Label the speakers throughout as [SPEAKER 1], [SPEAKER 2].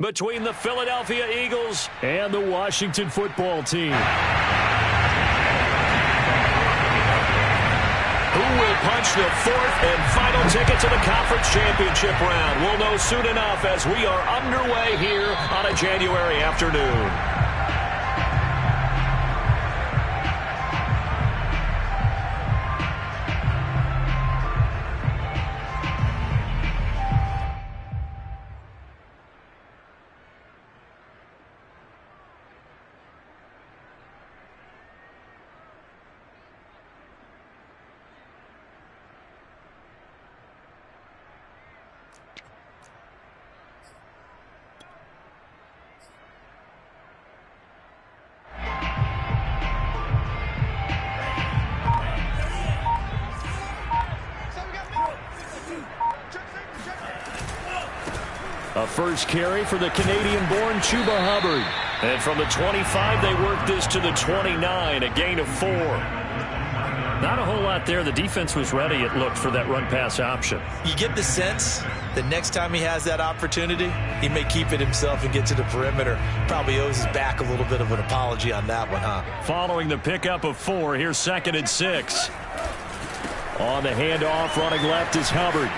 [SPEAKER 1] between the Philadelphia Eagles and the Washington football team. Who will punch the fourth and final ticket to the conference championship round? We'll know soon enough as we are underway here on a January afternoon. A first carry for the Canadian-born Chuba Hubbard. And from the 25, they work this to the 29, a gain of 4. Not a whole lot there. The defense was ready, it looked, for that run-pass option.
[SPEAKER 2] You get the sense that next time he has that opportunity, he may keep it himself and get to the perimeter. Probably owes his back a little bit of an apology on that one, huh?
[SPEAKER 1] Following the pickup of 4, here's 2nd and 6. On the handoff, running left is Hubbard.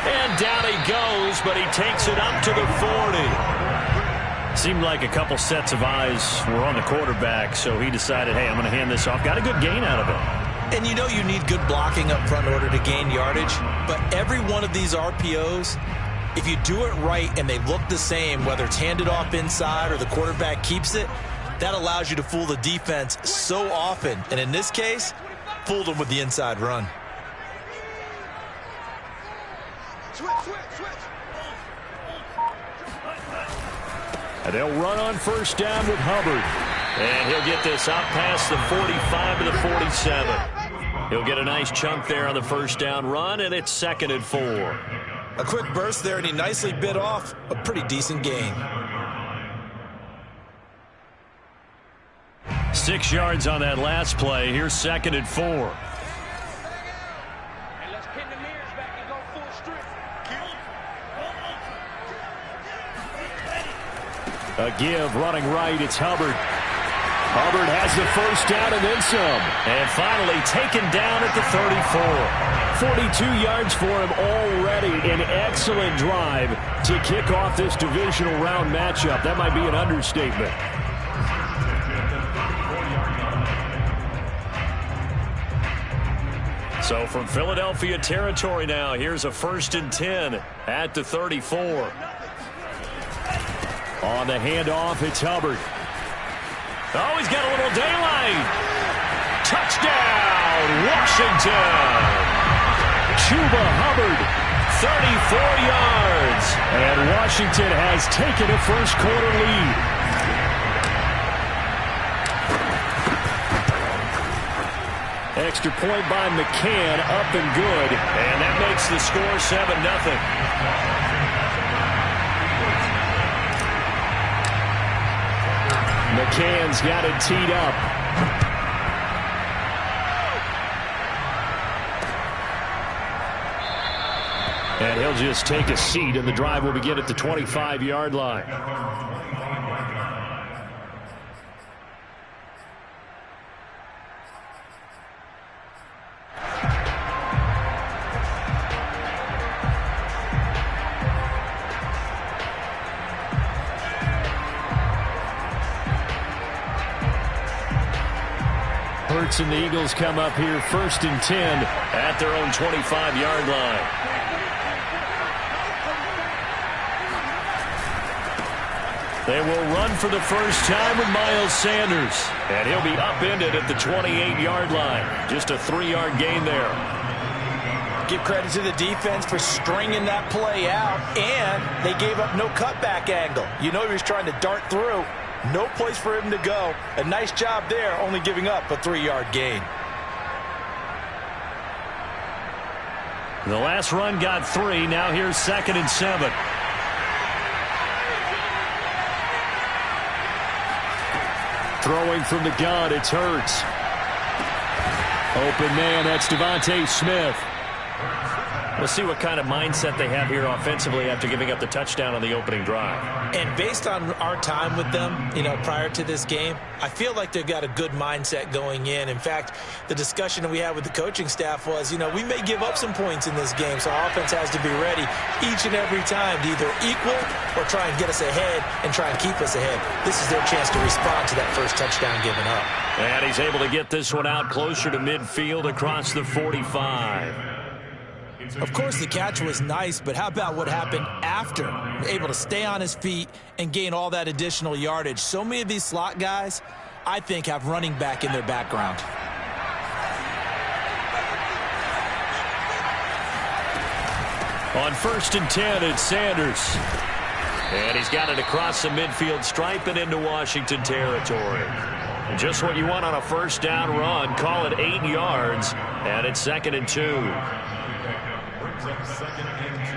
[SPEAKER 1] And down he goes, but he takes it up to the 40. Seemed like a couple sets of eyes were on the quarterback, so he decided, hey, I'm going to hand this off. Got a good gain out of it.
[SPEAKER 2] And you know you need good blocking up front in order to gain yardage, but every one of these RPOs, if you do it right and they look the same, whether it's handed off inside or the quarterback keeps it, that allows you to fool the defense so often. And in this case, fooled them with the inside run.
[SPEAKER 1] And they'll run on first down with Hubbard. And he'll get this out past the 45 to the 47. He'll get a nice chunk there on the first down run, and it's 2nd and 4.
[SPEAKER 2] A quick burst there, and he nicely bit off a pretty decent gain.
[SPEAKER 1] 6 yards on that last play. Here's 2nd and 4. A give, running right, it's Hubbard. Hubbard has the first down and then some. And finally taken down at the 34. 42 yards for him already. An excellent drive to kick off this divisional round matchup. That might be an understatement. So from Philadelphia territory now, here's a 1st and 10 at the 34. On the handoff, it's Hubbard. Oh, he's got a little daylight. Touchdown, Washington. Chuba Hubbard, 34 yards. And Washington has taken a first-quarter lead. Extra point by McCann, up and good. And that makes the score 7-0. McCann's got it teed up. And he'll just take a seat, and the drive will begin at the 25-yard line. And the Eagles come up here 1st and 10 at their own 25-yard line. They will run for the first time with Miles Sanders. And he'll be upended at the 28-yard line. Just a 3-yard gain there.
[SPEAKER 2] Give credit to the defense for stringing that play out, and they gave up no cutback angle. You know he was trying to dart through. No place for him to go. A nice job there, only giving up a 3-yard gain.
[SPEAKER 1] The last run got 3. Now here's 2nd and 7. Throwing from the gun, it's Hurts. Open man, that's Devontae Smith. We'll see what kind of mindset they have here offensively after giving up the touchdown on the opening drive.
[SPEAKER 2] And based on our time with them, prior to this game, I feel like they've got a good mindset going in. In fact, the discussion that we had with the coaching staff was, we may give up some points in this game, so our offense has to be ready each and every time to either equal or try and get us ahead and try and keep us ahead. This is their chance to respond to that first touchdown given up.
[SPEAKER 1] And he's able to get this one out closer to midfield across the 45.
[SPEAKER 2] Of course, the catch was nice, but how about what happened after? Able to stay on his feet and gain all that additional yardage. So many of these slot guys, I think, have running back in their background.
[SPEAKER 1] On 1st and 10, it's Sanders. And he's got it across the midfield stripe and into Washington territory. And just what you want on a first down run. Call it 8 yards, and it's 2nd and 2.
[SPEAKER 3] Second and 2.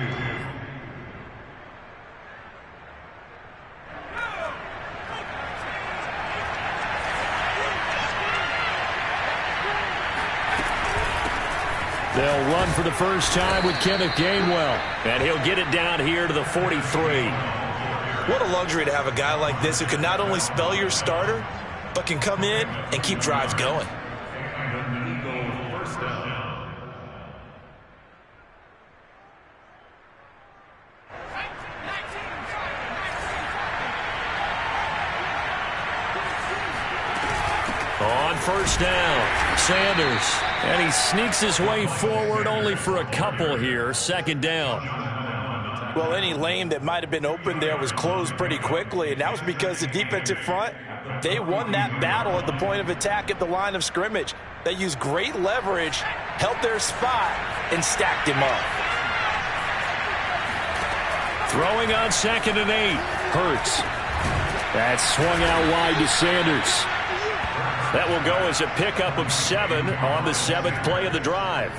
[SPEAKER 1] They'll run for the first time with Kenneth Gainwell. And he'll get it down here to the 43.
[SPEAKER 2] What a luxury to have a guy like this who can not only spell your starter, but can come in and keep drives going.
[SPEAKER 3] First down.
[SPEAKER 1] On first down, Sanders. And he sneaks his way forward only for a couple here. 2nd down.
[SPEAKER 4] Well, any lane that might have been open there was closed pretty quickly, and that was because the defensive front, they won that battle at the point of attack at the line of scrimmage. They used great leverage, held their spot, and stacked him up.
[SPEAKER 1] Throwing on 2nd and 8. Hurts. That's swung out wide to Sanders. That will go as a pickup of 7 on the 7th play of the drive.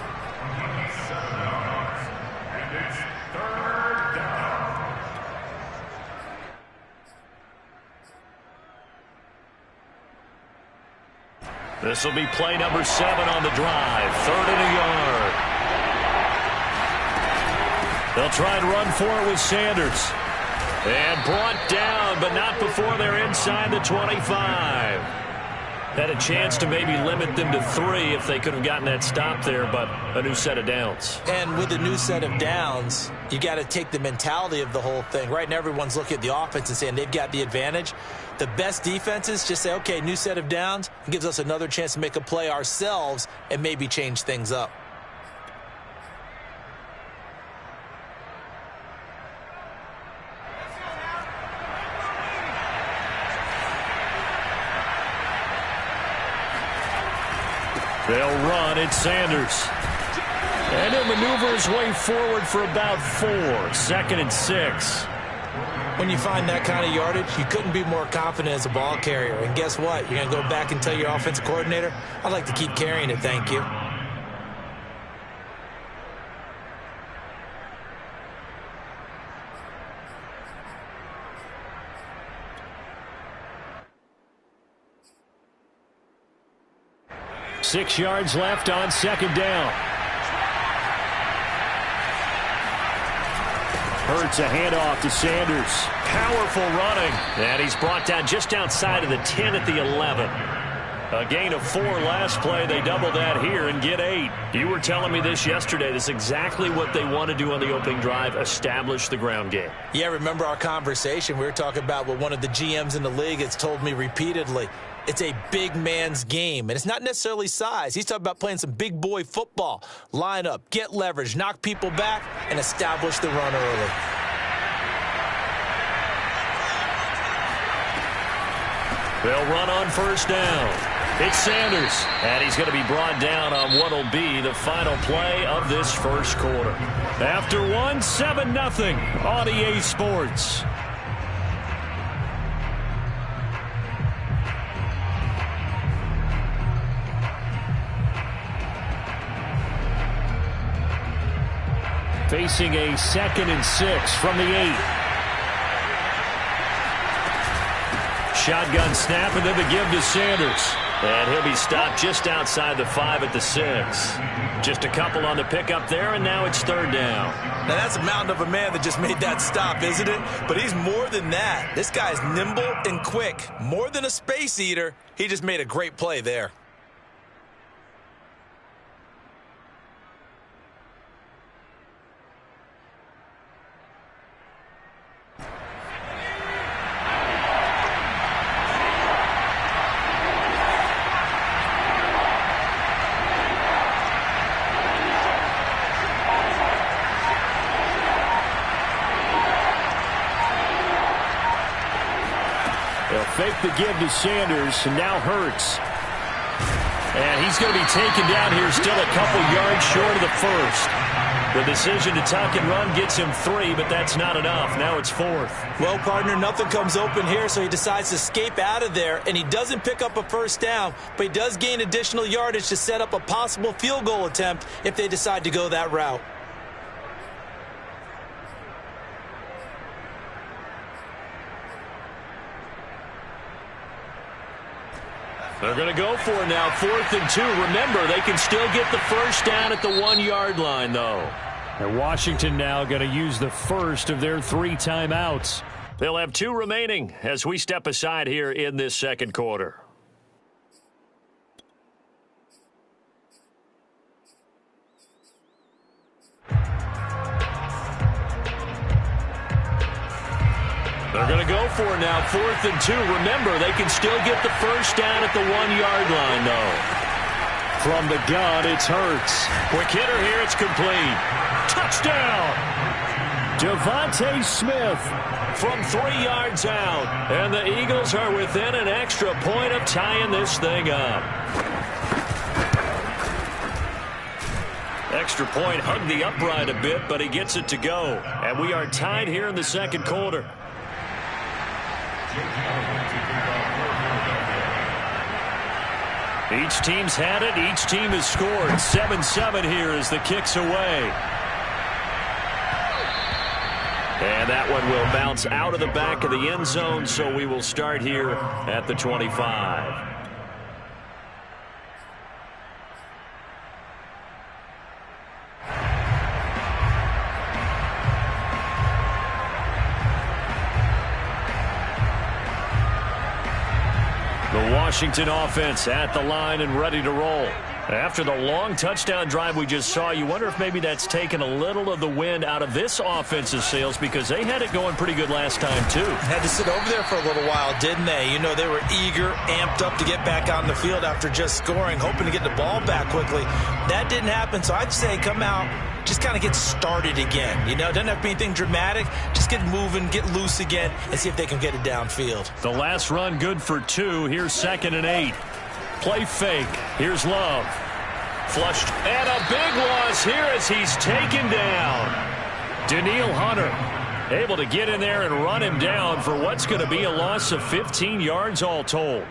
[SPEAKER 1] This will be play number 7 on the drive. 3rd and a yard. They'll try and run for it with Sanders. And brought down, but not before they're inside the 25. Had a chance to maybe limit them to 3 if they could have gotten that stop there, but a new set of downs.
[SPEAKER 2] And with a new set of downs, you got to take the mentality of the whole thing. Right now, everyone's looking at the offense and saying they've got the advantage. The best defenses just say, okay, new set of downs. It gives us another chance to make a play ourselves and maybe change things up.
[SPEAKER 1] They'll run. It's Sanders. And he'll maneuver his way forward for about 4. 2nd and 6.
[SPEAKER 2] When you find that kind of yardage, you couldn't be more confident as a ball carrier. And guess what? You're going to go back and tell your offensive coordinator, I'd like to keep carrying it, thank you.
[SPEAKER 1] Six yards left on 2nd down. Hurts a handoff to Sanders. Powerful running. And he's brought down just outside of the 10 at the 11. A gain of 4 last play. They double that here and get 8. You were telling me this yesterday. This is exactly what they want to do on the opening drive, establish the ground game.
[SPEAKER 2] Yeah, remember our conversation. We were talking about what one of the GMs in the league has told me repeatedly. It's a big man's game, and it's not necessarily size. He's talking about playing some big boy football. Line up, get leverage, knock people back, and establish the run early.
[SPEAKER 1] They'll run on first down. It's Sanders, and he's going to be brought down on what will be the final play of this first quarter. After one, 7-0 on EA Sports. Facing a 2nd and 6 from the 8. Shotgun snap and then the give to Sanders. And he'll be stopped just outside the 5 at the 6. Just a couple on the pickup there, and now it's third down.
[SPEAKER 2] Now, that's a mountain of a man that just made that stop, isn't it? But he's more than that. This guy's nimble and quick. More than a space eater. He just made a great play there.
[SPEAKER 1] Fake the give to Sanders, and now Hurts. And he's going to be taken down here, still a couple yards short of the first. The decision to tuck and run gets him 3, but that's not enough. Now it's 4th.
[SPEAKER 2] Well, partner, nothing comes open here, so he decides to escape out of there, and he doesn't pick up a first down, but he does gain additional yardage to set up a possible field goal attempt if they decide to go that route.
[SPEAKER 1] They're going to go for it now, 4th and 2. Remember, they can still get the first down at the 1-yard line, though.
[SPEAKER 3] And Washington now going to use the first of their 3 timeouts.
[SPEAKER 1] They'll have 2 remaining as we step aside here in this second quarter. They're going to go for it now, 4th and 2. Remember, they can still get the first down at the 1-yard line, though. From the gun, it's Hurts. Quick hitter here, it's complete. Touchdown! Devontae Smith from 3 yards out. And the Eagles are within an extra point of tying this thing up. Extra point hugged the upright a bit, but he gets it to go. And we are tied here in the second quarter. Each team's had it. Each team has scored. 7-7 here as the kick's away. And that one will bounce out of the back of the end zone, so we will start here at the 25. The Washington offense at the line and ready to roll. After the long touchdown drive we just saw, you wonder if maybe that's taken a little of the wind out of this offense's sails because they had it going pretty good last time, too.
[SPEAKER 2] Had to sit over there for a little while, didn't they? You know, they were eager, amped up to get back on the field after just scoring, hoping to get the ball back quickly. That didn't happen, so I'd say come out, just kind of get started again. You know, doesn't have to be anything dramatic. Just get moving, get loose again, and see if they can get it downfield.
[SPEAKER 1] The last run good for 2. Here's 2nd and 8. Play fake. Here's Love. Flushed. And a big loss here as he's taken down. Danielle Hunter able to get in there and run him down for what's going to be a loss of 15 yards all told.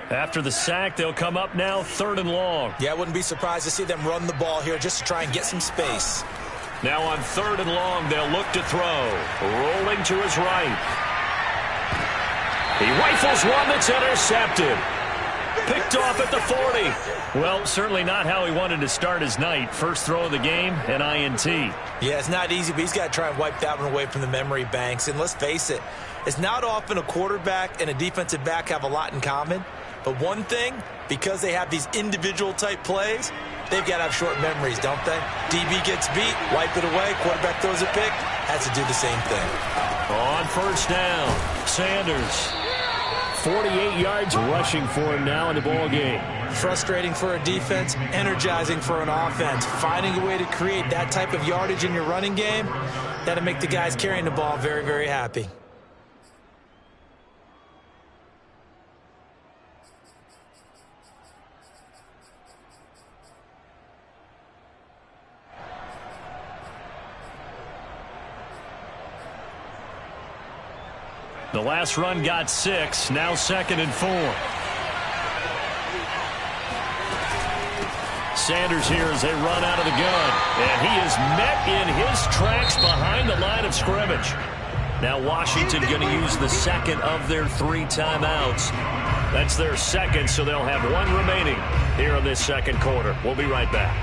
[SPEAKER 1] After the sack, they'll come up now 3rd and long.
[SPEAKER 2] Yeah, I wouldn't be surprised to see them run the ball here just to try and get some space.
[SPEAKER 1] Now on 3rd and long, they'll look to throw. Rolling to his right. He rifles one that's intercepted. Picked off at the 40. Well, certainly not how he wanted to start his night. First throw of the game, an INT.
[SPEAKER 2] Yeah, it's not easy, but he's got to try and wipe that one away from the memory banks. And let's face it, it's not often a quarterback and a defensive back have a lot in common. But one thing, because they have these individual type plays, they've got to have short memories, don't they? DB gets beat, wipe it away, quarterback throws a pick, has to do the same thing.
[SPEAKER 1] On first down, Sanders. 48 yards rushing for him now in the ball game.
[SPEAKER 2] Frustrating for a defense, energizing for an offense. Finding a way to create that type of yardage in your running game, that'll make the guys carrying the ball very, very happy.
[SPEAKER 1] The last run got 6, now 2nd and 4.
[SPEAKER 3] Sanders here as they run out of the gun. And he is met in his tracks behind the line of scrimmage. Now Washington going to use the second of their 3 timeouts. That's their second, so they'll have 1 remaining here in this second quarter. We'll be right back.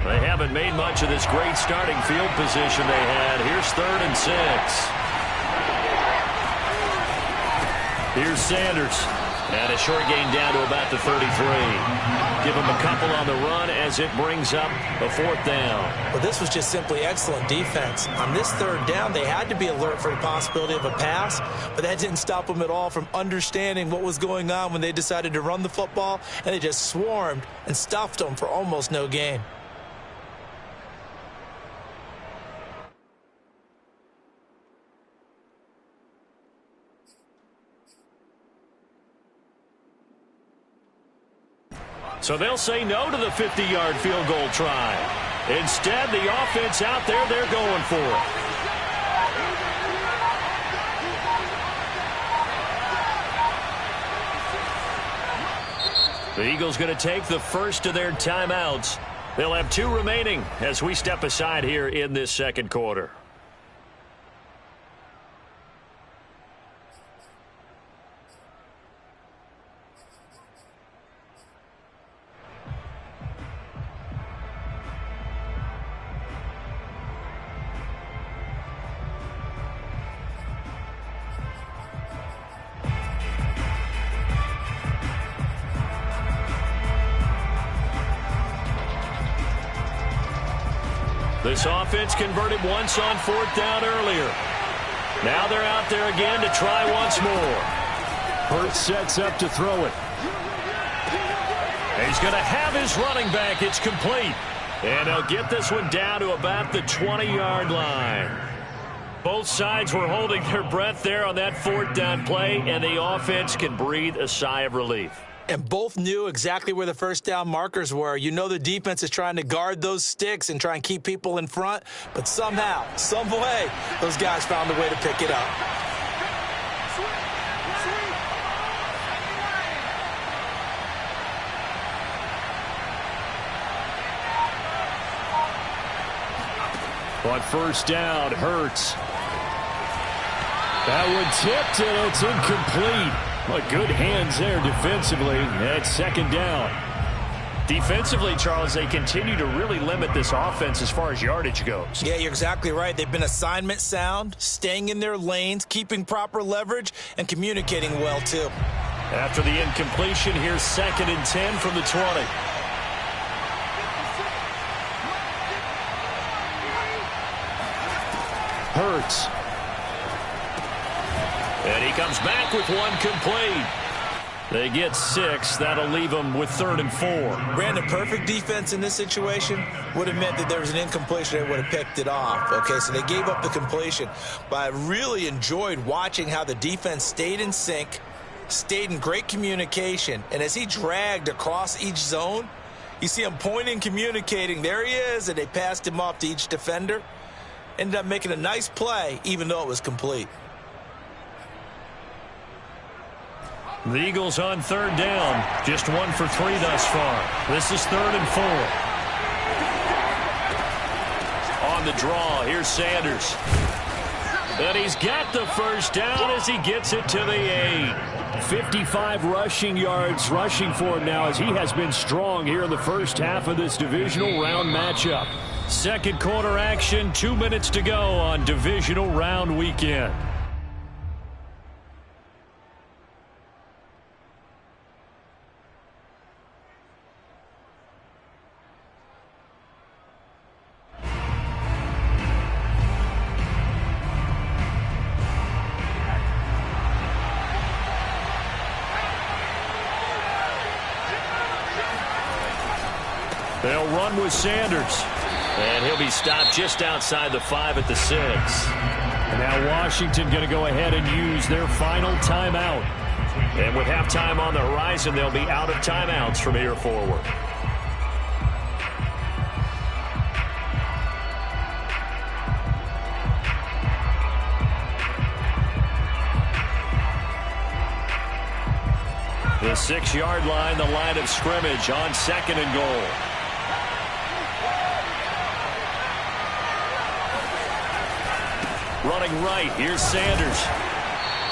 [SPEAKER 3] They haven't made much of this great starting field position they had. Here's 3rd and 6. Here's Sanders. And a short gain down to about the 33. Give him a couple on the run as it brings up a 4th down.
[SPEAKER 2] Well, this was just simply excellent defense. On this 3rd down, they had to be alert for the possibility of a pass, but that didn't stop them at all from understanding what was going on when they decided to run the football, and they just swarmed and stuffed them for almost no gain.
[SPEAKER 3] So they'll say no to the 50-yard field goal try. Instead, the offense out there, they're going for it. The Eagles going to take the first of their timeouts. They'll have 2 remaining as we step aside here in this second quarter. This offense converted once on 4th down earlier. Now they're out there again to try once more. Hurts sets up to throw it. He's going to have his running back. It's complete. And they'll get this one down to about the 20-yard line. Both sides were holding their breath there on that 4th down play, and the offense can breathe a sigh of relief.
[SPEAKER 2] And both knew exactly where the first down markers were. You know the defense is trying to guard those sticks and try and keep people in front, but somehow, some way, those guys found a way to pick it up.
[SPEAKER 3] On first down, Hurts. That one tipped, and it's incomplete. But good hands there defensively at 2nd down. Defensively, Charles, they continue to really limit this offense as far as yardage goes.
[SPEAKER 2] Yeah, you're exactly right. They've been assignment sound, staying in their lanes, keeping proper leverage, and communicating well, too.
[SPEAKER 3] After the incompletion, here's 2nd and 10 from the 20. Hurts. And he comes back with 1 complete. They get 6. That'll leave them with 3rd and 4.
[SPEAKER 2] Brandon, perfect defense in this situation would have meant that there was an incompletion. They would have picked it off. Okay, so they gave up the completion. But I really enjoyed watching how the defense stayed in sync, stayed in great communication. And as he dragged across each zone, you see him pointing, communicating. There he is, and they passed him off to each defender. Ended up making a nice play, even though it was complete.
[SPEAKER 3] The Eagles on 3rd down. Just 1 for 3 thus far. This is 3rd and 4. On the draw, here's Sanders. And he's got the first down as he gets it to the 8. 55 rushing yards rushing for him now as he has been strong here in the first half of this divisional round matchup. Second quarter action, 2 minutes to go on divisional round weekend. They'll run with Sanders. And he'll be stopped just outside the 5 at the 6. And now Washington going to go ahead and use their final timeout. And with halftime on the horizon, they'll be out of timeouts from here forward. The 6-yard line, the line of scrimmage on 2nd and goal. Running right, here's Sanders.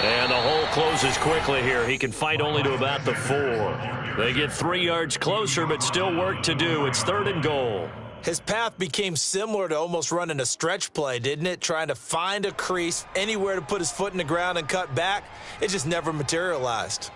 [SPEAKER 3] And the hole closes quickly here. He can fight only to about the 4. They get 3 yards closer, but still work to do. It's 3rd and goal.
[SPEAKER 2] His path became similar to almost running a stretch play, didn't it? Trying to find a crease, anywhere to put his foot in the ground and cut back. It just never materialized.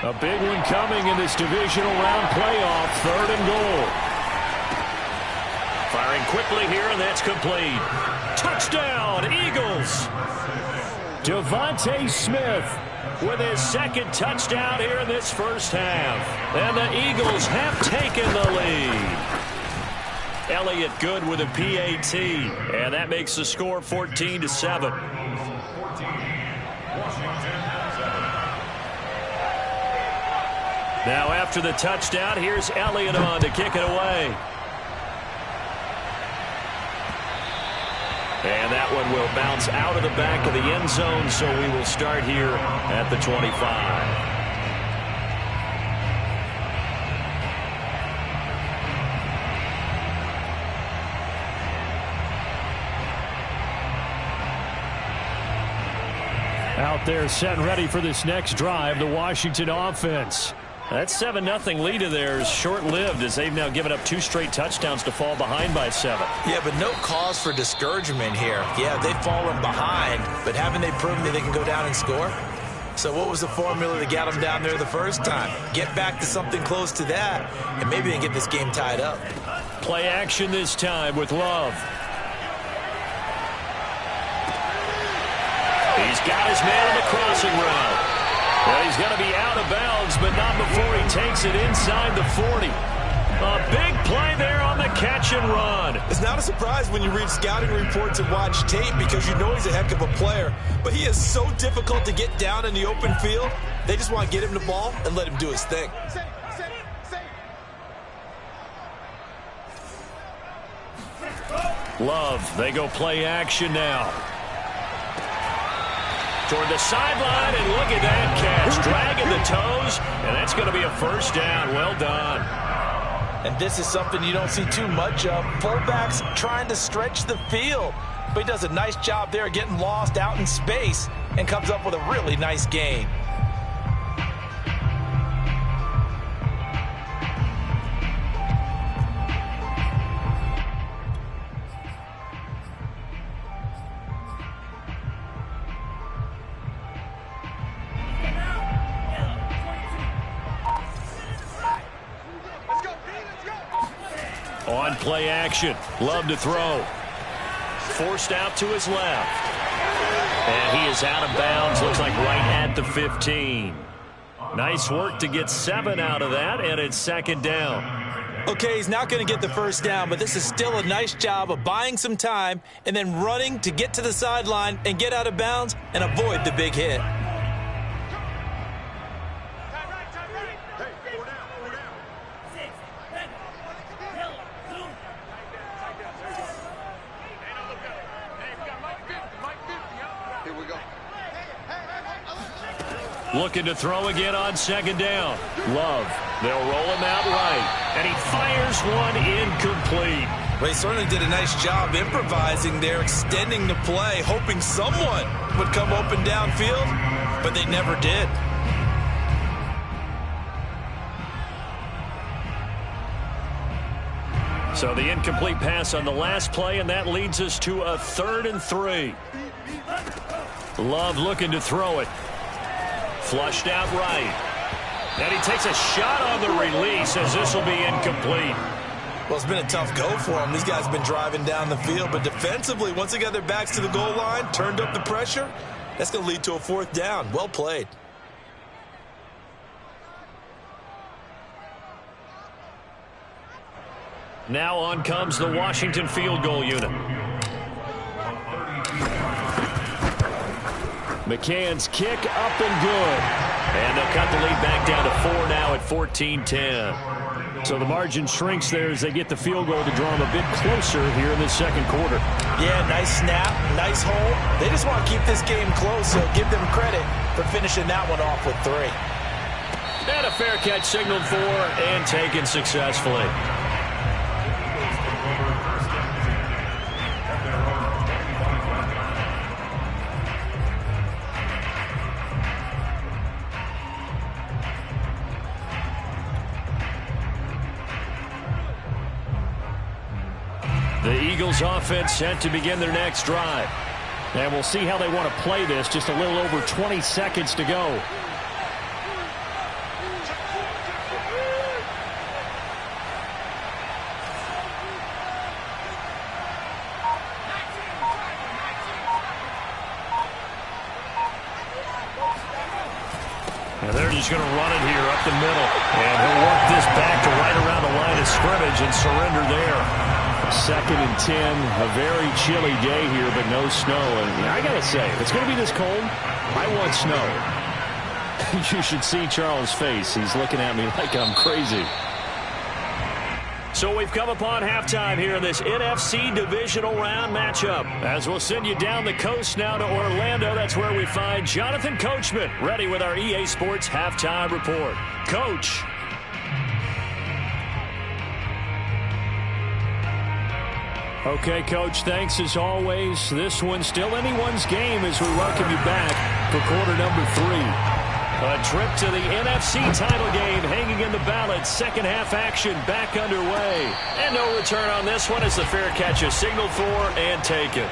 [SPEAKER 3] A big one coming in this divisional round playoff. 3rd and goal. Firing quickly here, and that's complete. Touchdown, Eagles. Devontae Smith with his 2nd touchdown here in this first half. And the Eagles have taken the lead. Elliott good with a PAT, and that makes the score 14-7. Now after the touchdown, here's Elliott on to kick it away. And that one will bounce out of the back of the end zone, so we will start here at the 25. Out there set and ready for this next drive, the Washington offense. That 7-0 lead of theirs short-lived as they've now given up 2 straight touchdowns to fall behind by 7.
[SPEAKER 2] Yeah, but no cause for discouragement here. Yeah, they've fallen behind, but haven't they proven that they can go down and score? So what was the formula that got them down there the first time? Get back to something close to that, and maybe they get this game tied up.
[SPEAKER 3] Play action this time with Love. He's got his man on the crossing route. Well, he's going to be out of bounds, but not before he takes it inside the 40. A big play there on the catch and run.
[SPEAKER 2] It's not a surprise when you read scouting reports and watch tape because you know he's a heck of a player. But he is so difficult to get down in the open field. They just want to get him the ball and let him do his thing.
[SPEAKER 3] Love, they go play action now. Toward the sideline, and look at that catch. Dragging the toes, and that's going to be a first down. Well done.
[SPEAKER 2] And this is something you don't see too much of. Fullbacks trying to stretch the field. But he does a nice job there getting lost out in space and comes up with a really nice gain.
[SPEAKER 3] On play action, Love to throw. Forced out to his left. And he is out of bounds, looks like right at the 15. Nice work to get 7 out of that, and it's 2nd down.
[SPEAKER 2] Okay, he's not going to get the first down, but this is still a nice job of buying some time and then running to get to the sideline and get out of bounds and avoid the big hit.
[SPEAKER 3] Looking to throw again on 2nd down. Love. They'll roll him out right. And he fires one incomplete.
[SPEAKER 2] Well, he certainly did a nice job improvising there, extending the play, hoping someone would come open downfield, but they never did.
[SPEAKER 3] So the incomplete pass on the last play, and that leads us to a 3rd and 3. Love looking to throw it. Flushed out right. And he takes a shot on the release as this will be incomplete.
[SPEAKER 2] Well, it's been a tough go for them. These guys have been driving down the field, but defensively, once they got their backs to the goal line, turned up the pressure, that's going to lead to a 4th down. Well played.
[SPEAKER 3] Now on comes the Washington field goal unit. McCann's kick up and good. And they'll cut the lead back down to 4 now at 14-10. So the margin shrinks there as they get the field goal to draw them a bit closer here in this second quarter.
[SPEAKER 4] Yeah, nice snap, nice hole. They just want to keep this game close, so give them credit for finishing that one off with 3.
[SPEAKER 3] And a fair catch signaled for and taken successfully. The Eagles offense set to begin their next drive. And we'll see how they want to play this. Just a little over 20 seconds to go. And they're just going to run it here up the middle. And he'll work this back to right around the line of scrimmage and surrender there. 2nd and 10, a very chilly day here, but no snow. And I got to say, if it's going to be this cold, I want snow. You should see Charles' face. He's looking at me like I'm crazy. So we've come upon halftime here in this NFC divisional round matchup. As we'll send you down the coast now to Orlando, that's where we find Jonathan Coachman ready with our EA Sports halftime report. Coach. Okay, Coach, thanks as always. This one's still anyone's game as we welcome you back for quarter number 3. A trip to the NFC title game hanging in the balance. Second half action back underway. And no return on this one as the fair catch is signaled for and taken.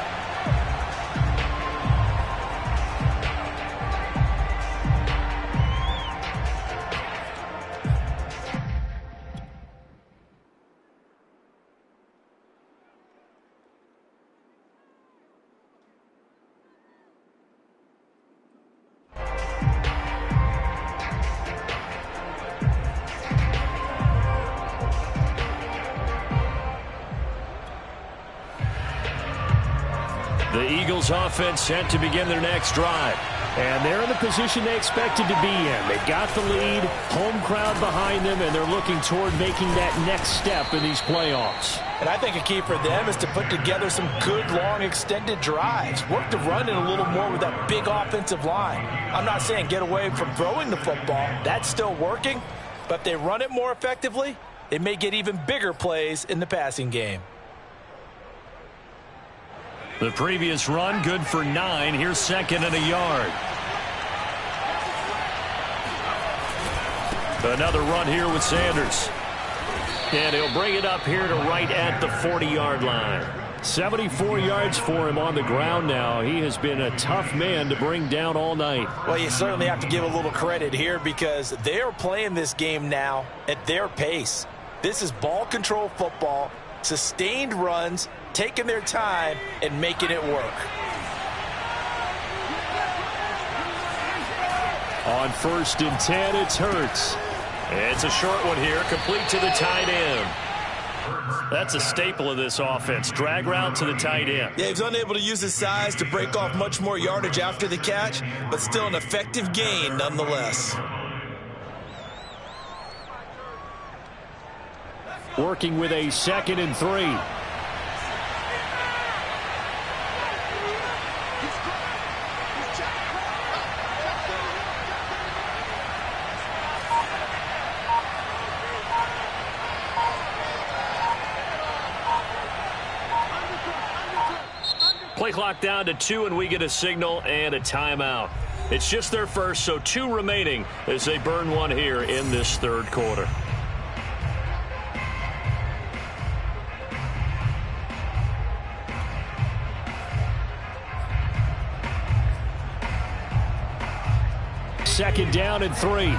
[SPEAKER 3] The Eagles offense set to begin their next drive. And they're in the position they expected to be in. They got the lead, home crowd behind them, and they're looking toward making that next step in these playoffs.
[SPEAKER 4] And I think a key for them is to put together some good, long, extended drives. Work the run in a little more with that big offensive line. I'm not saying get away from throwing the football. That's still working. But if they run it more effectively, they may get even bigger plays in the passing game.
[SPEAKER 3] The previous run, good for 9. Here's 2nd and a yard. Another run here with Sanders. And he'll bring it up here to right at the 40-yard line. 74 yards for him on the ground now. He has been a tough man to bring down all night.
[SPEAKER 4] Well, you certainly have to give a little credit here because they are playing this game now at their pace. This is ball control football, sustained runs, taking their time and making it work.
[SPEAKER 3] On 1st and 10, it's Hurts. It's a short one here, complete to the tight end. That's a staple of this offense. Drag route to the tight end.
[SPEAKER 4] Yeah, he's unable to use his size to break off much more yardage after the catch, but still an effective gain nonetheless.
[SPEAKER 3] Working with a 2nd and 3. Play clock down to 2, and we get a signal and a timeout. It's just their first, so 2 remaining as they burn one here in this third quarter. Second down and 3.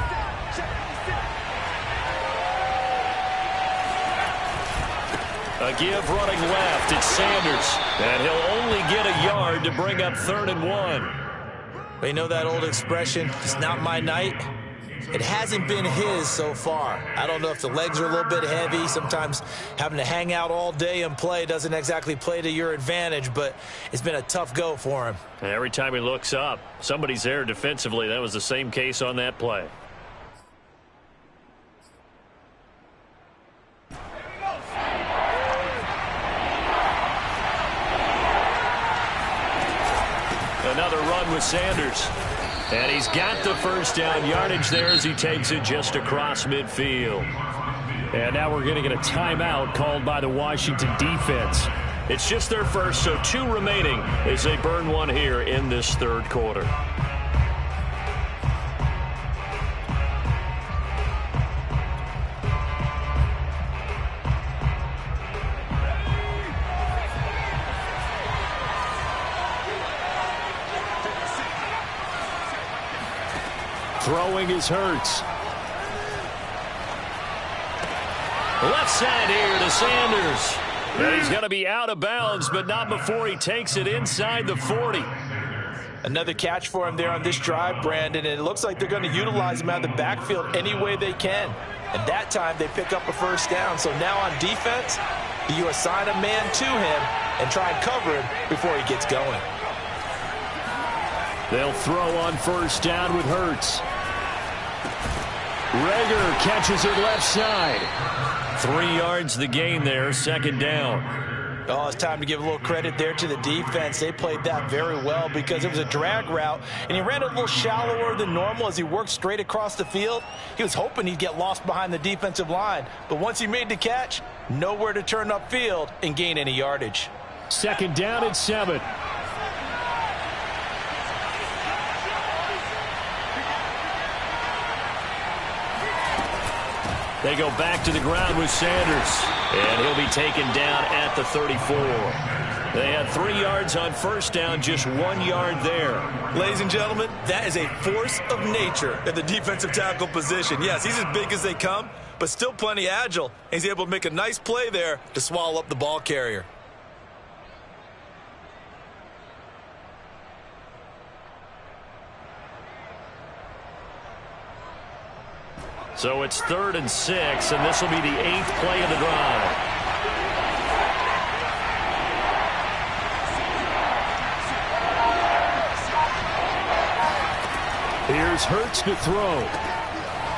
[SPEAKER 3] A give running left. It's Sanders. And he'll only get a yard to bring up 3rd and 1.
[SPEAKER 4] Well, you know that old expression, it's not my night.
[SPEAKER 2] It hasn't been his so far. I don't know if the legs are a little bit heavy. Sometimes having to hang out all day and play doesn't exactly play to your advantage, but it's been a tough go for him.
[SPEAKER 3] Every time he looks up, somebody's there defensively. That was the same case on that play. Another run with Sanders. And he's got the first down yardage there as he takes it just across midfield. And now we're going to get a timeout called by the Washington defense. It's just their first, so 2 remaining as they burn one here in this third quarter. Throwing is Hurts. Left side here to Sanders. And he's going to be out of bounds, but not before he takes it inside the 40.
[SPEAKER 4] Another catch for him there on this drive, Brandon, and it looks like they're going to utilize him out of the backfield any way they can. And that time they pick up a first down. So now on defense, do you assign a man to him and try and cover him before he gets going?
[SPEAKER 3] They'll throw on first down with Hurts. Reagor catches it left side. 3 yards the gain there, second down.
[SPEAKER 4] Oh, it's time to give a little credit there to the defense. They played that very well because it was a drag route, and he ran a little shallower than normal as he worked straight across the field. He was hoping he'd get lost behind the defensive line, but once he made the catch, nowhere to turn upfield and gain any yardage.
[SPEAKER 3] Second down and 7. They go back to the ground with Sanders, and he'll be taken down at the 34. They had 3 yards on first down, just 1 yard there.
[SPEAKER 4] Ladies and gentlemen, that is a force of nature at the defensive tackle position. Yes, he's as big as they come, but still plenty agile. He's able to make a nice play there to swallow up the ball carrier.
[SPEAKER 3] So it's 3rd and 6, and this will be the 8th play of the drive. Here's Hurts to throw.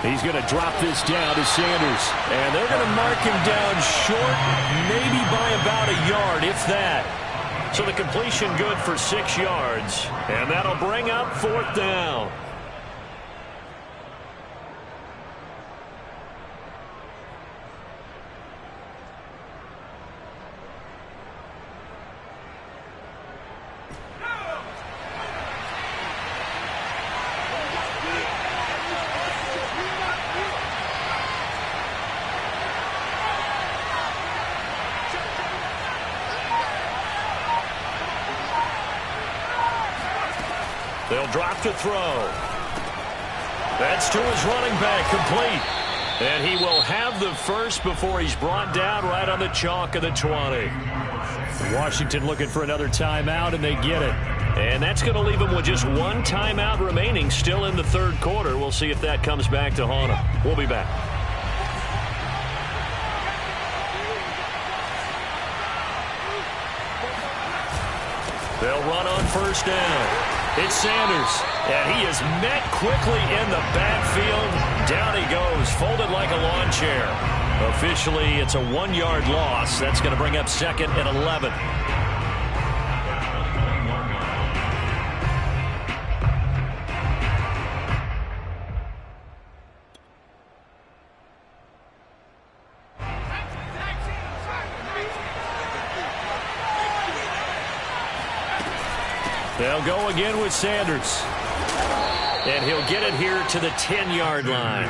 [SPEAKER 3] He's going to drop this down to Sanders. And they're going to mark him down short, maybe by about a yard, if that. So the completion good for 6 yards. And that'll bring up 4th down. They'll drop to throw. That's to his running back, complete. And he will have the first before he's brought down right on the chalk of the 20. Washington looking for another timeout, and they get it. And that's going to leave them with just 1 timeout remaining still in the third quarter. We'll see if that comes back to haunt them. We'll be back. They'll run on first down. It's Sanders, and he is met quickly in the backfield. Down he goes, folded like a lawn chair. Officially, it's a 1-yard loss. That's going to bring up 2nd and 11. They'll go again with Sanders. And he'll get it here to the 10-yard line.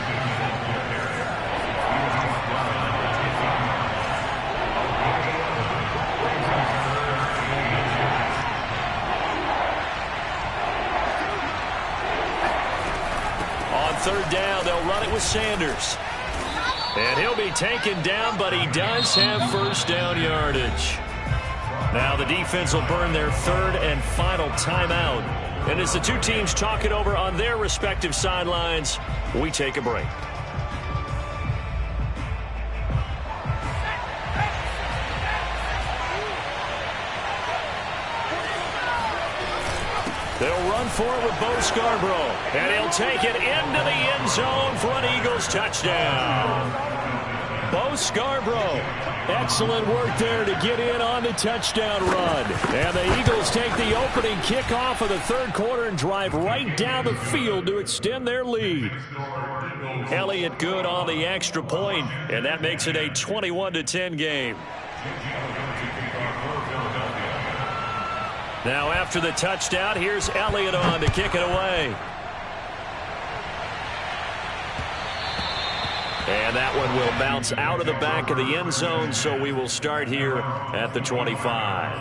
[SPEAKER 3] On 3rd down, they'll run it with Sanders. And he'll be taken down, but he does have first down yardage. Now the defense will burn their third and final timeout. And as the two teams talk it over on their respective sidelines, we take a break. They'll run for it with Bo Scarborough. And he'll take it into the end zone for an Eagles touchdown. Bo Scarborough. Excellent work there to get in on the touchdown run. And the Eagles take the opening kickoff of the third quarter and drive right down the field to extend their lead. Elliott good on the extra point, and that makes it a 21-10 game. Now after the touchdown, here's Elliott on to kick it away. And that one will bounce out of the back of the end zone, so we will start here at the 25.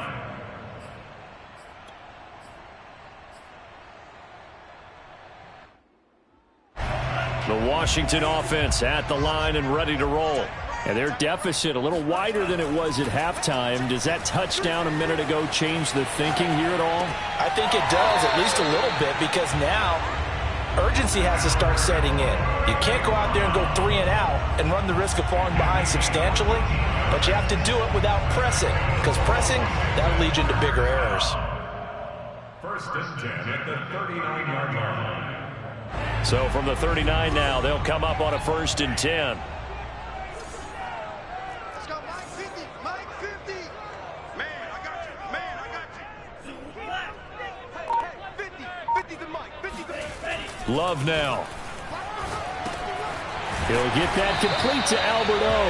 [SPEAKER 3] The Washington offense at the line and ready to roll. And their deficit a little wider than it was at halftime. Does that touchdown a minute ago change the thinking here at all?
[SPEAKER 4] I think it does, at least a little bit, because now urgency has to start setting in. You can't go out there and go 3 and out and run the risk of falling behind substantially, but you have to do it without pressing, because pressing, that'll lead you into bigger errors.
[SPEAKER 5] First and 10 at the 39-yard line.
[SPEAKER 3] So from the 39 now, they'll come up on a 1st and 10.
[SPEAKER 6] Let's go, Mike 50, Mike 50. Man, I got you, man, I got you. Hey, 50 to Mike, 50 to Mike.
[SPEAKER 3] Love now. He'll get that complete to Albert O.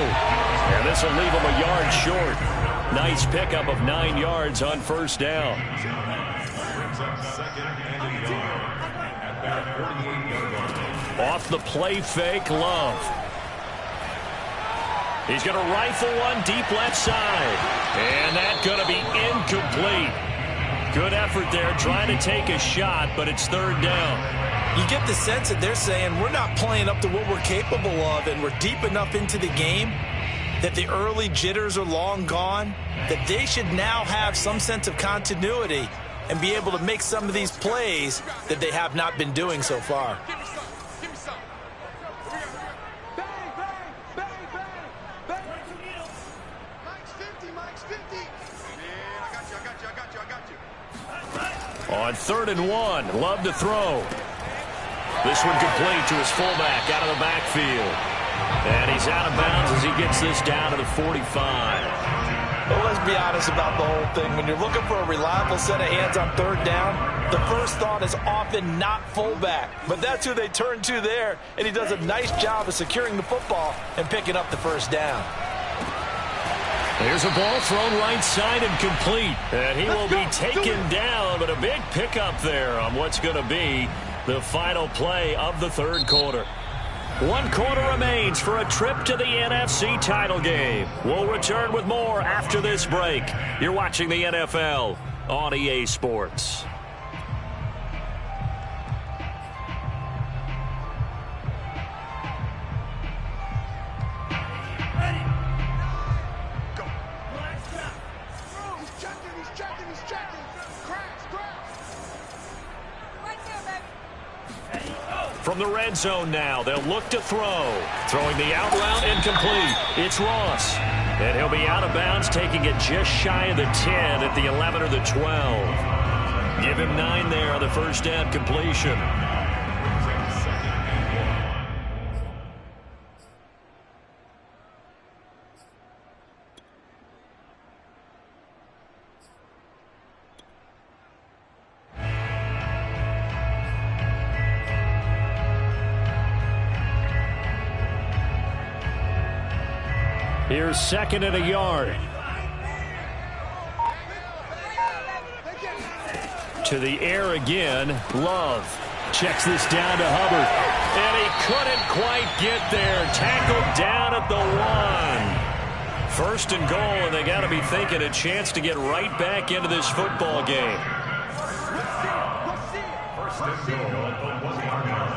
[SPEAKER 3] And this will leave him a yard short. Nice pickup of 9 yards on 1st down.
[SPEAKER 5] Brings up 2nd and a yard at their 48-yard line.
[SPEAKER 3] Off the play fake, Love. He's going to rifle one deep left side. And that's going to be incomplete. Good effort there trying to take a shot, but it's 3rd down.
[SPEAKER 2] You get the sense that they're saying we're not playing up to what we're capable of, and we're deep enough into the game that the early jitters are long gone, that they should now have some sense of continuity and be able to make some of these plays that they have not been doing so far.
[SPEAKER 6] Give me some, give me some. Bang, bang, bang, bang, bang. Mike's 50, Mike's 50. Man, I got you, I got you, I got you, I got you.
[SPEAKER 3] On 3rd and 1, Love to throw. This one complete to his fullback out of the backfield. And he's out of bounds as he gets this down to the 45.
[SPEAKER 4] Well, let's be honest about the whole thing. When you're looking for a reliable set of hands on 3rd down, the first thought is often not fullback. But that's who they turn to there, and he does a nice job of securing the football and picking up the 1st down.
[SPEAKER 3] There's a ball thrown right side and complete. And he will be taken down, but a big pickup there on what's going to be the final play of the 3rd quarter. 1 quarter remains for a trip to the NFC title game. We'll return with more after this break. You're watching the NFL on EA Sports. From the red zone now, they'll look to throw. Throwing the out route incomplete. It's Ross. And he'll be out of bounds, taking it just shy of the 10 at the 11 or the 12. Give him 9 there on the 1st down completion. Here's 2nd and a yard. To the air again. Love checks this down to Hubbard. And he couldn't quite get there. Tackled down at the 1. 1st and goal, and they got to be thinking a chance to get right back into this football game.
[SPEAKER 5] 1st and goal at the 1-yard line.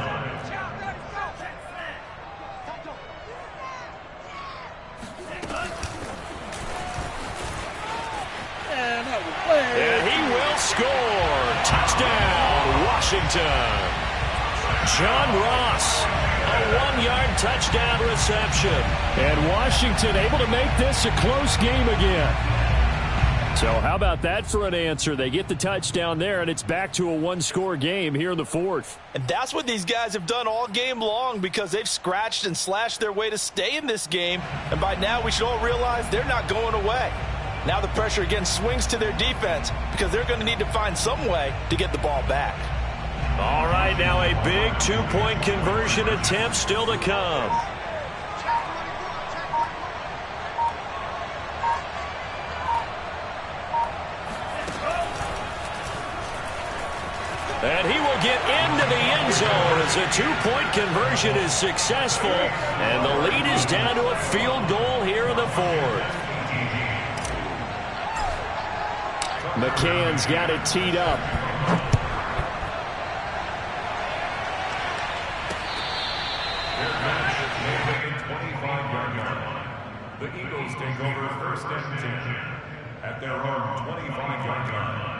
[SPEAKER 7] And
[SPEAKER 3] Touchdown, Washington. John Ross, a 1-yard touchdown reception. And Washington able to make this a close game again. So how about that for an answer? They get the touchdown there, and it's back to a 1-score game here in the fourth.
[SPEAKER 4] And that's what these guys have done all game long, because they've scratched and slashed their way to stay in this game. And by now we should all realize they're not going away. Now the pressure again swings to their defense, because they're going to need to find some way to get the ball back.
[SPEAKER 3] All right, now a big 2-point conversion attempt still to come. And he will get into the end zone as a 2-point conversion is successful. And the lead is down to a field goal here in the fourth. McCann's got it teed up.
[SPEAKER 5] The Eagles take over first and 10 at their own 25-yard line.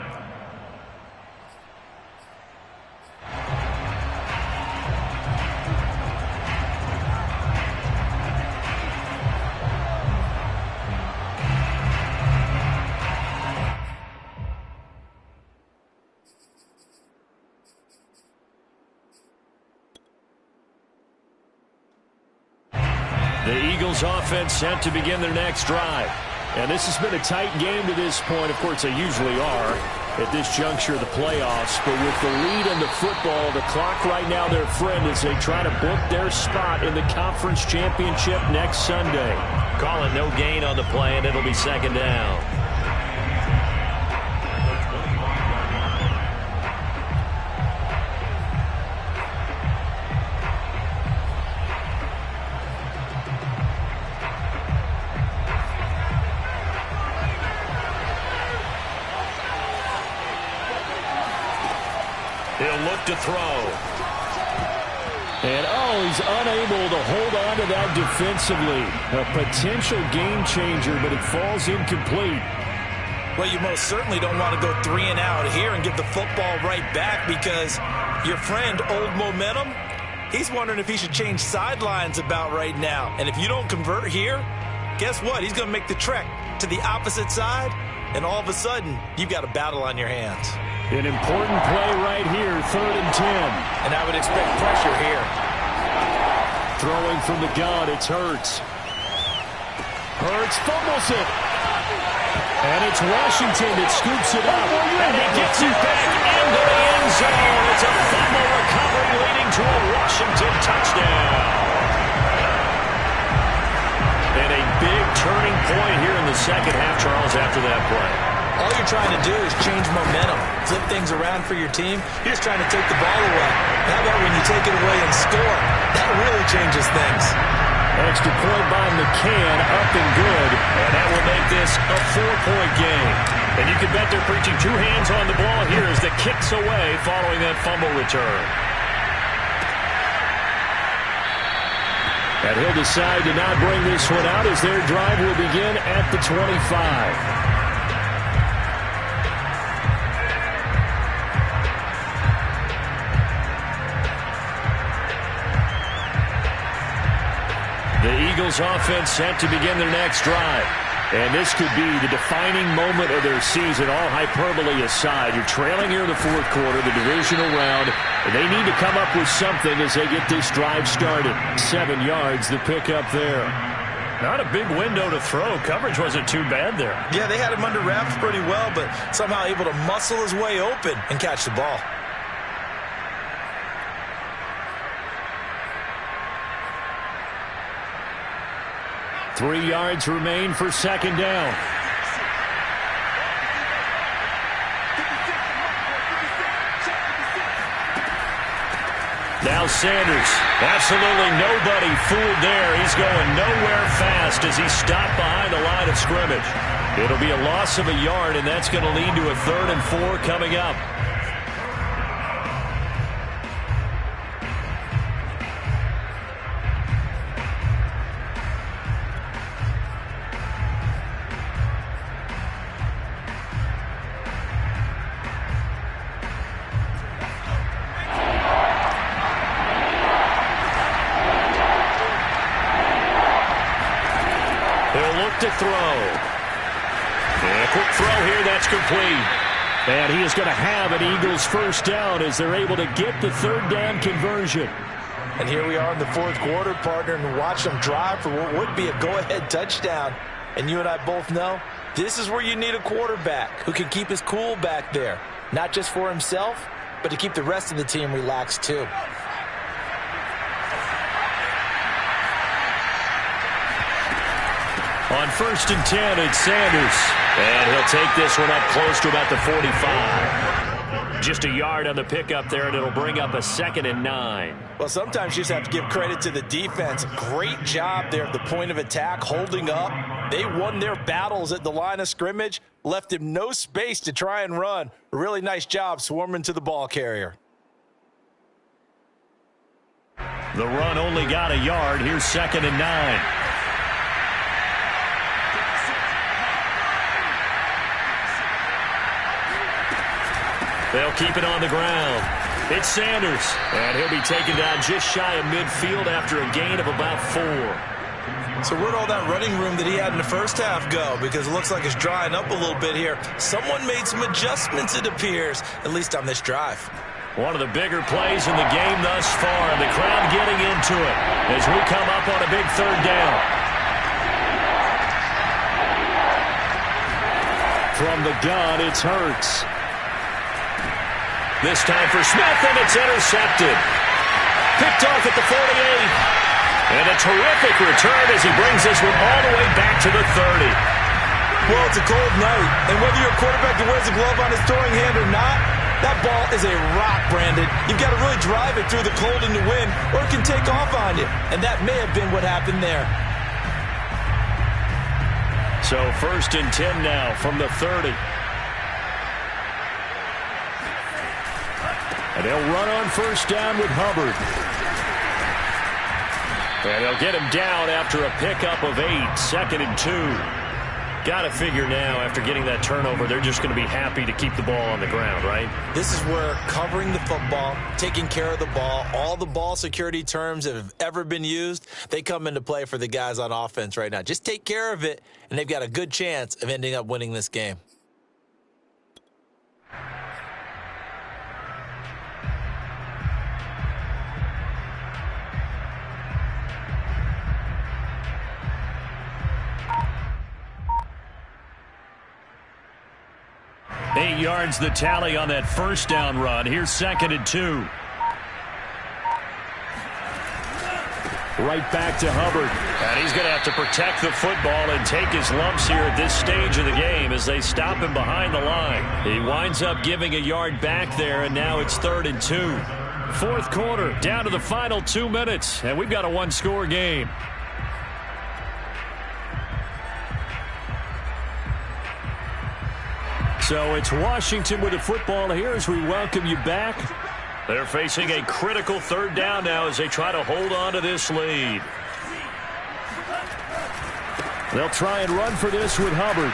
[SPEAKER 3] The Eagles offense set to begin their next drive. And this has been a tight game to this point. Of course, they usually are at this juncture of the playoffs. But with the lead in the football, the clock right now their friend as they try to book their spot in the conference championship next Sunday. Call it no gain on the play, and it'll be second down. He'll look to throw. And, he's unable to hold on to that defensively. A potential game changer, but it falls incomplete.
[SPEAKER 4] Well, you most certainly don't want to go 3 and out here and get the football right back, because your friend, Old Momentum, he's wondering if he should change sidelines about right now. And if you don't convert here, guess what? He's going to make the trek to the opposite side, and all of a sudden, you've got a battle on your hands.
[SPEAKER 3] An important play right here, 3rd and 10.
[SPEAKER 4] And I would expect pressure here.
[SPEAKER 3] Throwing from the gun, it's Hurts. Hurts fumbles it. And it's Washington that scoops it up. And he gets it back into the end zone. It's a fumble recovery leading to a Washington touchdown. And a big turning point here in the second half, Charles, after that play.
[SPEAKER 4] All you're trying to do is change momentum, flip things around for your team. You're just trying to take the ball away. How about when you take it away and score? That really changes things.
[SPEAKER 3] Extra point by McCann, up and good. And that will make this a 4-point game. And you can bet they're preaching 2 hands on the ball here as the kick's away following that fumble return. And he'll decide to not bring this one out as their drive will begin at the 25. The Eagles offense set to begin their next drive. And this could be the defining moment of their season, all hyperbole aside. You're trailing here in the fourth quarter, the divisional round, and they need to come up with something as they get this drive started. 7 yards, the pickup there. Not a big window to throw. Coverage wasn't too bad there.
[SPEAKER 4] Yeah, they had him under wraps pretty well, but somehow able to muscle his way open and catch the ball.
[SPEAKER 3] Three yards remain for second down. Now Sanders, absolutely nobody fooled there. He's going nowhere fast as he's stopped behind the line of scrimmage. It'll be a loss of a yard, and that's going to lead to a 3rd and 4 coming up. to throw. And a quick throw here, that's complete. And he is going to have an Eagles first down as they're able to get the third down conversion.
[SPEAKER 4] And here we are in the fourth quarter, partner, and watch them drive for what would be a go-ahead touchdown. And you and I both know this is where you need a quarterback who can keep his cool back there, not just for himself, but to keep the rest of the team relaxed too.
[SPEAKER 3] On 1st and 10, it's Sanders. And he'll take this one up close to about the 45. Just a yard on the pickup there, and it'll bring up a 2nd and 9.
[SPEAKER 4] Well, sometimes you just have to give credit to the defense. Great job there at the point of attack, holding up. They won their battles at the line of scrimmage, left him no space to try and run. A really nice job swarming to the ball carrier.
[SPEAKER 3] The run only got a yard. Here's 2nd and 9. They'll keep it on the ground. It's Sanders, and he'll be taken down just shy of midfield after a gain of about 4.
[SPEAKER 2] So where'd all that running room that he had in the first half go? Because it looks like it's drying up a little bit here. Someone made some adjustments, it appears, at least on this drive.
[SPEAKER 3] One of the bigger plays in the game thus far, and the crowd getting into it as we come up on a big third down. From the gun, it's Hurts. This time for Smith, and it's intercepted. Picked off at the 48. And a terrific return as he brings this one all the way back to the 30.
[SPEAKER 2] Well, it's a cold night, and whether you're a quarterback that wears a glove on his throwing hand or not, that ball is a rock, Brandon. You've got to really drive it through the cold and the wind, or it can take off on you. And that may have been what happened there.
[SPEAKER 3] So 1st and 10 now from the 30. And they'll run on 1st down with Hubbard. And they'll get him down after a pickup of 8, 2nd and 2. Got to figure now, after getting that turnover, they're just going to be happy to keep the ball on the ground, right?
[SPEAKER 2] This is where covering the football, taking care of the ball, all the ball security terms that have ever been used, they come into play for the guys on offense right now. Just take care of it, and they've got a good chance of ending up winning this game.
[SPEAKER 3] Eight yards the tally on that 1st down run. Here's 2nd and 2. Right back to Hubbard. And he's going to have to protect the football and take his lumps here at this stage of the game as they stop him behind the line. He winds up giving a yard back there, and now it's 3rd and 2. 4th quarter, down to the final 2 minutes, and we've got a one-score game. So it's Washington with the football here as we welcome you back. They're facing a critical 3rd down now as they try to hold on to this lead. They'll try and run for this with Hubbard.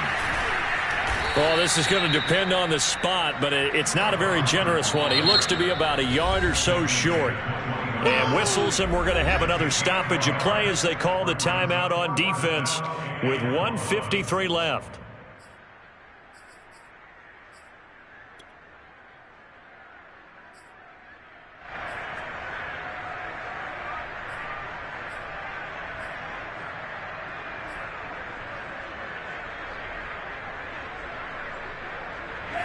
[SPEAKER 3] Well, this is going to depend on the spot, but it's not a very generous one. He looks to be about a yard or so short. And whistles, and we're going to have another stoppage of play as they call the timeout on defense with 1:53 left.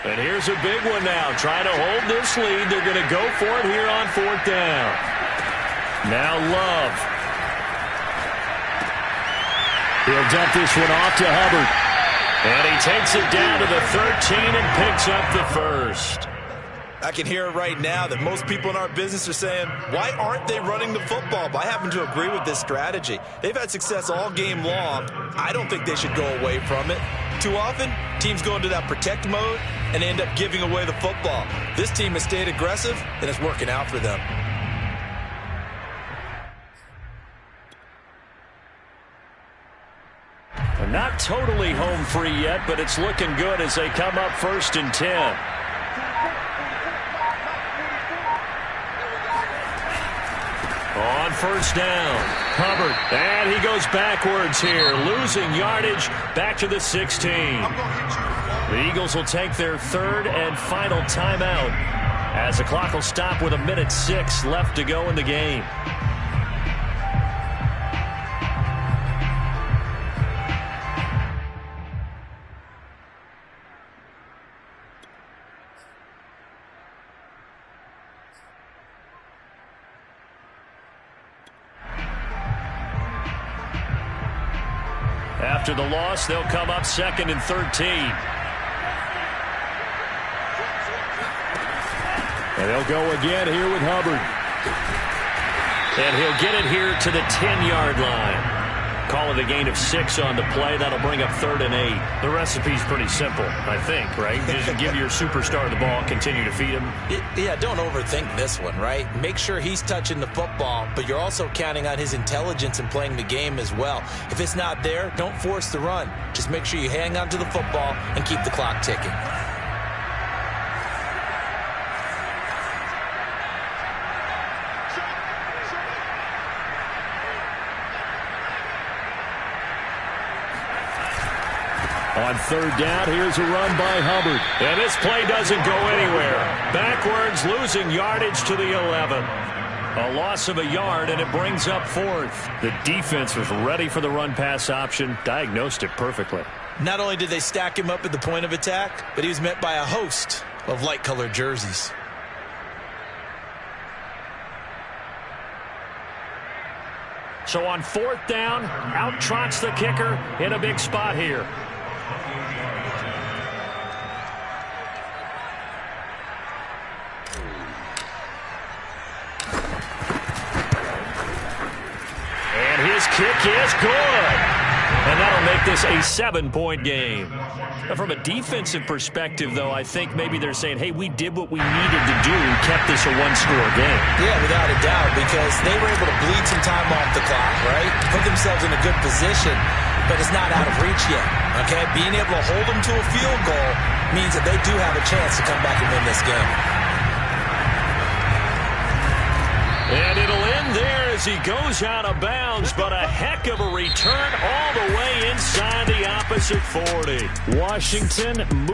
[SPEAKER 3] And here's a big one now. Trying to hold this lead. They're going to go for it here on 4th down. Now Love. He'll dump this one off to Hubbard. And he takes it down to the 13 and picks up the 1st.
[SPEAKER 2] I can hear it right now that most people in our business are saying, why aren't they running the football? But I happen to agree with this strategy. They've had success all game long. I don't think they should go away from it. Too often, teams go into that protect mode and end up giving away the football. This team has stayed aggressive, and it's working out for them.
[SPEAKER 3] They're not totally home free yet, but it's looking good as they come up 1st and 10. On 1st down. Hubbard. And he goes backwards here, losing yardage back to the 16. The Eagles will take their third and final timeout as the clock will stop with 1:06 left to go in the game. After the loss, they'll come up 2nd and 13. And they'll go again here with Hubbard. And he'll get it here to the 10-yard line. Call it a gain of 6 on the play. That'll bring up 3rd and 8.
[SPEAKER 1] The recipe's pretty simple, I think, right? Just give your superstar the ball, continue to feed him.
[SPEAKER 2] Yeah, don't overthink this one, right? Make sure he's touching the football, but you're also counting on his intelligence in playing the game as well. If it's not there, don't force the run. Just make sure you hang on to the football and keep the clock ticking.
[SPEAKER 3] On 3rd down, here's a run by Hubbard.
[SPEAKER 1] And this play doesn't go anywhere. Backwards, losing yardage to the 11. A loss of a yard, and it brings up 4th.
[SPEAKER 3] The defense was ready for the run-pass option, diagnosed it perfectly.
[SPEAKER 2] Not only did they stack him up at the point of attack, but he was met by a host of light-colored jerseys.
[SPEAKER 3] So on 4th down, out trots the kicker in a big spot here. His kick is good. And that'll make this a 7-point game. From a defensive perspective, though, I think maybe they're saying, hey, we did what we needed to do, kept this a 1-score game.
[SPEAKER 2] Yeah, without a doubt, because they were able to bleed some time off the clock, right? Put themselves in a good position, but it's not out of reach yet, okay? Being able to hold them to a field goal means that they do have a chance to come back and win this game.
[SPEAKER 3] And it'll end there as he goes out of bounds, but a heck of a return all the way inside the opposite 40. Washington